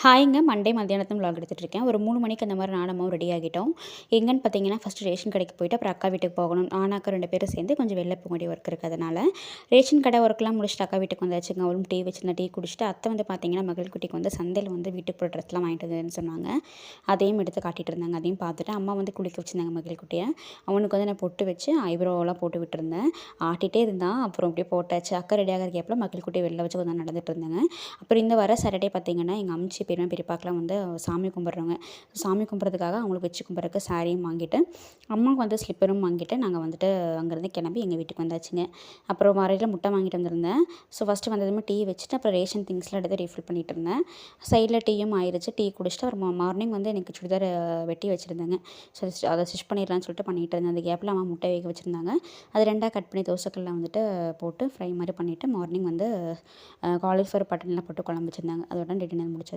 ஹாய்ங்க. Monday மத்தியானத்துல vlog எடுத்துகிட்ருக்கேன். ஒரு 3 மணிக்கு அந்த மாதிரி நானும் ரெடி ஆகிட்டோம். எங்கன்னு பார்த்தீங்கன்னா, ஃபஸ்ட்டு ரேஷன் கடைக்கு போயிட்டு அப்புறம் அக்கா வீட்டுக்கு போகணும். நானும் அக்கா 2 பேரும் சேர்ந்து கொஞ்சம் வெளில போக வேண்டிய ஒர்க் இருக்கிறதுனால, ரேஷன் கடை ஒர்க்லாம் முடிச்சுட்டு அக்கா வீட்டுக்கு வந்தாச்சுங்க. அவளும் டீ வச்சிருந்தா டீ குடிச்சிட்டு, அத்தை வந்து பார்த்தீங்கன்னா, மகள்குட்டிக்கு வந்து சந்தையில் வந்து வீட்டுக்கு போடுற ட்ரெஸ்லாம் வாங்கிட்டு வந்தேன்னு சொன்னாங்க. அதையும் எடுத்து காட்டிட்டு இருந்தாங்க. அதையும் பார்த்துட்டு அம்மா வந்து குளிக்க வச்சுருந்தாங்க மகள்குட்டியை. அவனுக்கு வந்து நான் பொட்டு வச்சு ஐப்ரோவெல்லாம் போட்டு விட்டுருந்தேன். ஆட்டிகிட்டே இருந்தான். அப்புறம் அப்படியே போட்டாச்சு. அக்கா ரெடி ஆகிற கேப்பில் மகள்குட்டியை வெளில வச்சு கொஞ்சம் நடந்துட்டு இருந்தாங்க. அப்புறம் இந்த வர சாட்டர்டே பார்த்தீங்கன்னா, எங்கள் அம்ச்சி பெரியம்மா பெரியப்பாக்கெலாம் வந்து சாமி கும்பிட்றவங்க. சாமி கும்பிட்றதுக்காக அவங்களுக்கு வச்சு கும்பிட்றதுக்கு சாரியும் வாங்கிட்டு, அம்மாவுக்கு வந்து ஸ்லிப்பரும் வாங்கிட்டு, நாங்கள் வந்துட்டு அங்கேருந்து கிளம்பி எங்கள் வீட்டுக்கு வந்தாச்சுங்க. அப்புறம் வரையில் முட்டை வாங்கிட்டு வந்திருந்தேன். ஸோ ஃபஸ்ட்டு வந்ததுமே டீ வச்சுட்டு, அப்புறம் ரேஷன் திங்ஸ்லாம் எடுத்து ரீஃபில் பண்ணிட்டு இருந்தேன். சைடில் டீயும் ஆயிடுச்சு. டீ குடிச்சிட்டு அப்புறம் மார்னிங் வந்து எனக்கு சுடிதார் வெட்டி வச்சுருந்தேங்க. ஸோ அதை ஸ்டிச் பண்ணிடலான்னு சொல்லிட்டு பண்ணிகிட்டு இருந்தேன். அந்த கேப்பில் அம்மா முட்டை வேக வச்சுருந்தாங்க. அது 2ஆக கட் பண்ணி தோசைக்கல்ல வந்துட்டு போட்டு ஃப்ரை மாதிரி பண்ணிவிட்டு, மார்னிங் வந்து காலிஃப்ளவர் பட்டாணிலாம் போட்டு குழம்பு வச்சுருந்தாங்க. அதோட டின்னர் முடிச்சாச்சு.